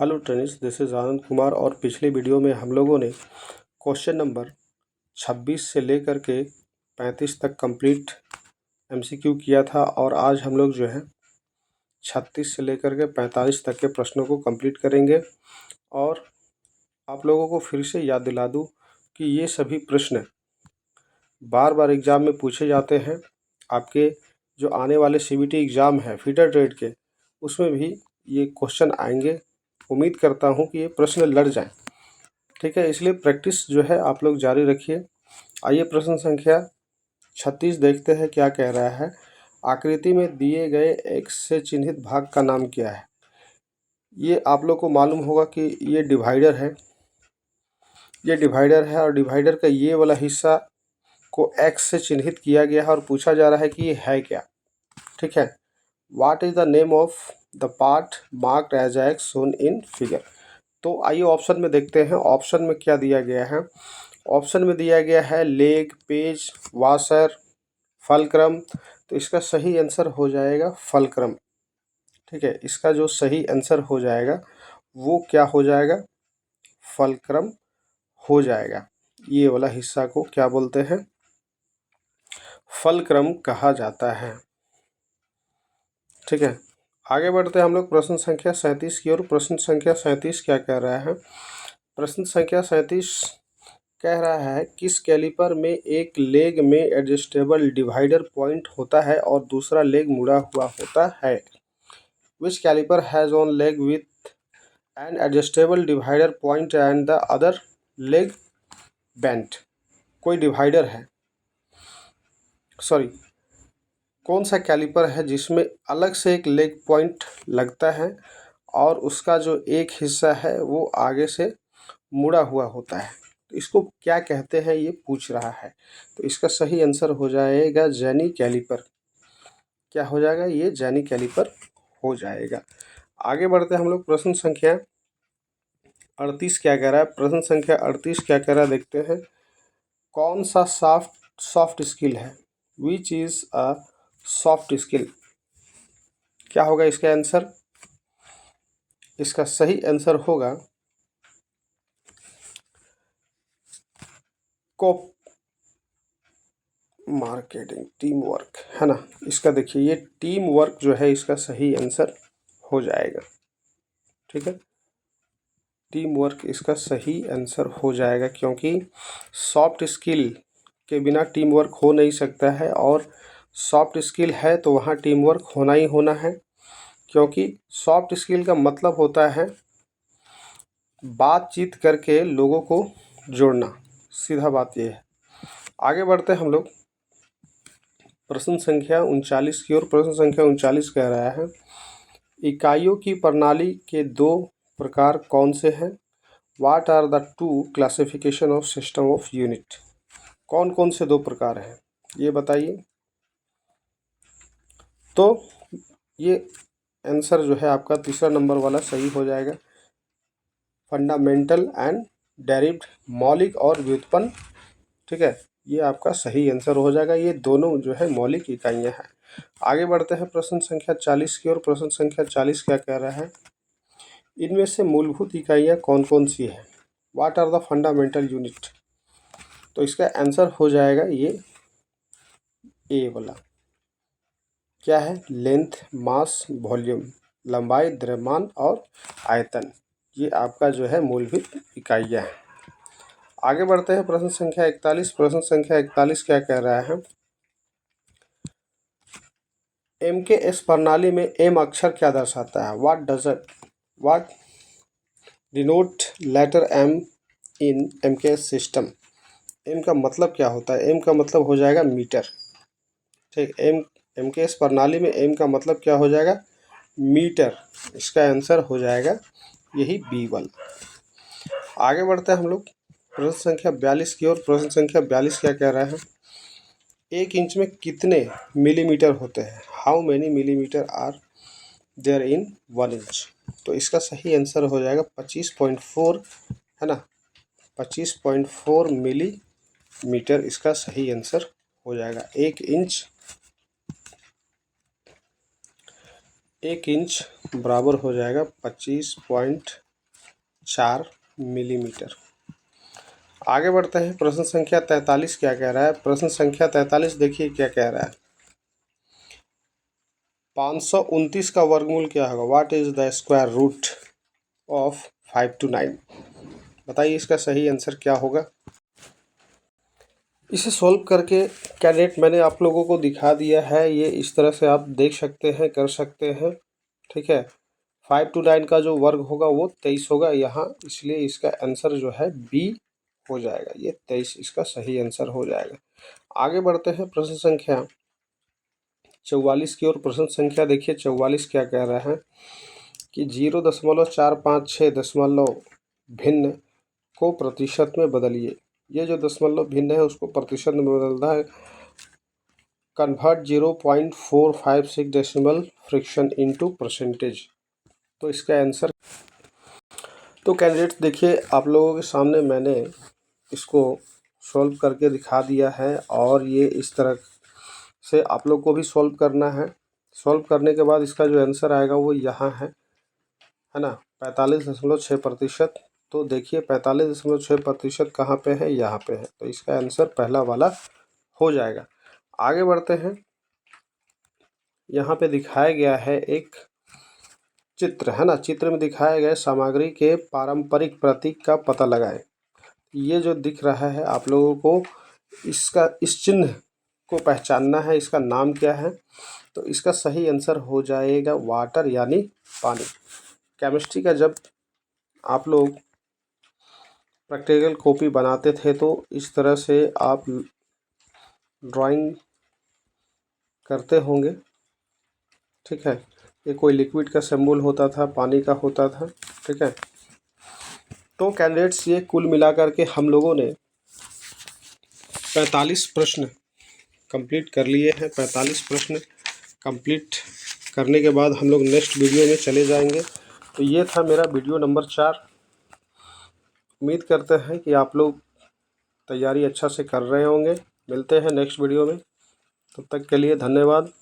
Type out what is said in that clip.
Hello trainees, this is Anand Kumar. और पिछले video में हम लोगों ने क्वेश्चन नंबर 26 से लेकर के 35 तक कंप्लीट एमसीक्यू किया था और आज हम लोग जो है 36 से लेकर के 45 तक के प्रश्नों को कंप्लीट करेंगे। और आप लोगों को फिर से याद दिला दूं कि ये सभी प्रश्न बार बार एग्ज़ाम में पूछे जाते हैं। आपके जो आने वाले सीबीटी एग्ज़ाम है फीडर ट्रेड के, उसमें भी ये क्वेश्चन आएंगे। उम्मीद करता हूँ कि ये प्रश्न लड़ जाएं। ठीक है, इसलिए प्रैक्टिस जो है आप लोग जारी रखिए। आइए प्रश्न संख्या 36 देखते हैं क्या कह रहा है। आकृति में दिए गए एक्स से चिन्हित भाग का नाम क्या है। ये आप लोग को मालूम होगा कि ये डिवाइडर है। ये डिवाइडर है और डिवाइडर का ये वाला हिस्सा को एक्स से चिन्हित किया गया है और पूछा जा रहा है कि ये है क्या। ठीक है, what is the name of the part marked as X shown in figure. तो आइए ऑप्शन में देखते हैं। ऑप्शन में क्या दिया गया है। ऑप्शन में दिया गया है लेग, पेज, वाशर, फलक्रम। तो इसका सही आंसर हो जाएगा फलक्रम। ठीक है, इसका जो सही आंसर हो जाएगा वो क्या हो जाएगा, फलक्रम हो जाएगा। ये वाला हिस्सा को क्या बोलते हैं, फलक्रम कहा जाता है। ठीक है, आगे बढ़ते हैं हम लोग प्रश्न संख्या 37 की ओर। प्रश्न संख्या 37 क्या कह रहा है। प्रश्न संख्या 37 कह रहा है किस कैलिपर में एक लेग में एडजस्टेबल डिवाइडर पॉइंट होता है और दूसरा लेग मुड़ा हुआ होता है। Which calliper has one leg with an adjustable divider point and the other leg bent. कोई डिवाइडर है, सॉरी, कौन सा कैलिपर है जिसमें अलग से एक लेग पॉइंट लगता है और उसका जो एक हिस्सा है वो आगे से मुड़ा हुआ होता है। तो इसको क्या कहते हैं ये पूछ रहा है। तो इसका सही आंसर हो जाएगा जेनी कैलिपर। क्या हो जाएगा, ये जेनी कैलिपर हो जाएगा। आगे बढ़ते हैं हम लोग। प्रश्न संख्या 38 क्या कह रहा है। प्रश्न संख्या 38 क्या कह रहा है देखते हैं। कौन सा सॉफ्ट स्किल है। Which is a soft skill. क्या होगा इसका आंसर। इसका सही आंसर होगा कोप मार्केटिंग, टीम वर्क, है ना। इसका देखिए ये टीम वर्क जो है इसका सही आंसर हो जाएगा। ठीक है, टीम वर्क इसका सही आंसर हो जाएगा क्योंकि सॉफ्ट स्किल के बिना टीम वर्क हो नहीं सकता है और सॉफ्ट स्किल है तो वहाँ टीम वर्क होना ही होना है। क्योंकि सॉफ्ट स्किल का मतलब होता है बातचीत करके लोगों को जोड़ना, सीधा बात ये है। आगे बढ़ते हैं हम लोग प्रश्न संख्या 39 की ओर। प्रश्न संख्या 39 कह रहा है इकाइयों की प्रणाली के दो प्रकार कौन से हैं। What are the two classification of system of unit. कौन कौन से दो प्रकार हैं ये बताइए। तो ये आंसर जो है आपका तीसरा नंबर वाला सही हो जाएगा। फंडामेंटल एंड डेरिव्ड, मौलिक और व्युत्पन्न। ठीक है, ये आपका सही आंसर हो जाएगा। ये दोनों जो है मौलिक इकाइयाँ हैं। आगे बढ़ते हैं प्रश्न संख्या 40 की ओर। प्रश्न संख्या 40 क्या कह रहा है। इनमें से मूलभूत इकाइयाँ कौन कौन सी हैं। What are the fundamental unit. तो इसका आंसर हो जाएगा ये ए वाला। क्या है, लेंथ, मास, वॉल्यूम, लंबाई, द्रव्यमान और आयतन। ये आपका जो है मूलभूत इकाइयाँ हैं। आगे बढ़ते हैं प्रश्न संख्या 41। प्रश्न संख्या 41 क्या कह रहा है। एम के एस प्रणाली में एम अक्षर क्या दर्शाता है। What denote letter M in M K S system. M का मतलब क्या होता है। एम का मतलब हो जाएगा मीटर। ठीक, एम के एस प्रणाली में एम का मतलब क्या हो जाएगा, मीटर। इसका आंसर हो जाएगा यही बी वाला। आगे बढ़ते हैं हम लोग प्रश्न संख्या 42 की ओर। प्रश्न संख्या 42 क्या कह रहा है। एक इंच में कितने मिलीमीटर होते हैं। How many millimetre are there in 1 inch. तो इसका सही आंसर हो जाएगा 25.4, है ना। 25.4 मिलीमीटर इसका सही आंसर हो जाएगा। एक इंच बराबर हो जाएगा 25.4 4 मिलीमीटर। आगे बढ़ते हैं। प्रश्न संख्या 43 क्या कह रहा है? प्रश्न संख्या 43 देखिए क्या कह रहा है। 529 का वर्गमूल क्या होगा? What is the square root of 5 to 9? बताइए इसका सही आंसर क्या होगा। इसे सॉल्व करके कैंडिडेट मैंने आप लोगों को दिखा दिया है। ये इस तरह से आप देख सकते हैं, कर सकते हैं। ठीक है। 5 to 9 का जो वर्ग होगा वो 23 होगा यहाँ, इसलिए इसका आंसर जो है बी हो जाएगा। ये 23 इसका सही आंसर हो जाएगा। आगे बढ़ते हैं प्रश्न संख्या 44 की ओर। प्रश्न संख्या देखिए 44 क्या कह रहा है कि 0.456 भिन्न को प्रतिशत में बदलिए। ये जो दशमलव भिन्न है उसको प्रतिशत में बदलना है। Convert 0.456 decimal fraction into percentage. तो इसका आंसर, तो कैंडिडेट देखिए आप लोगों के सामने मैंने इसको सॉल्व करके दिखा दिया है और ये इस तरह से आप लोग को भी सॉल्व करना है। सॉल्व करने के बाद इसका जो आंसर आएगा वो यहाँ है ना, 45.6%। तो देखिए 45.6% कहाँ पे है? यहाँ पे है। तो इसका आंसर पहला वाला हो जाएगा। आगे बढ़ते हैं। यहाँ पे दिखाया गया है एक चित्र, है ना। चित्र में दिखाया गया सामग्री के पारंपरिक प्रतीक का पता लगाएं। ये जो दिख रहा है आप लोगों को, इसका इस चिन्ह को पहचानना है। इसका नाम क्या है? तो इसका सही आंसर हो जाएगा वाटर, यानी पानी। केमिस्ट्री का जब आप लोग प्रैक्टिकल कॉपी बनाते थे तो इस तरह से आप ड्राइंग करते होंगे। ठीक है। ये कोई लिक्विड का सिंबल होता था, पानी का होता था। ठीक है। तो कैंडिडेट्स ये कुल मिलाकर के हम लोगों ने 45 प्रश्न कंप्लीट कर लिए हैं। 45 प्रश्न कंप्लीट करने के बाद हम लोग नेक्स्ट वीडियो में चले जाएंगे। तो ये था मेरा वीडियो नंबर 4। उम्मीद करते हैं कि आप लोग तैयारी अच्छा से कर रहे होंगे। मिलते हैं नेक्स्ट वीडियो में, तब तक के लिए धन्यवाद।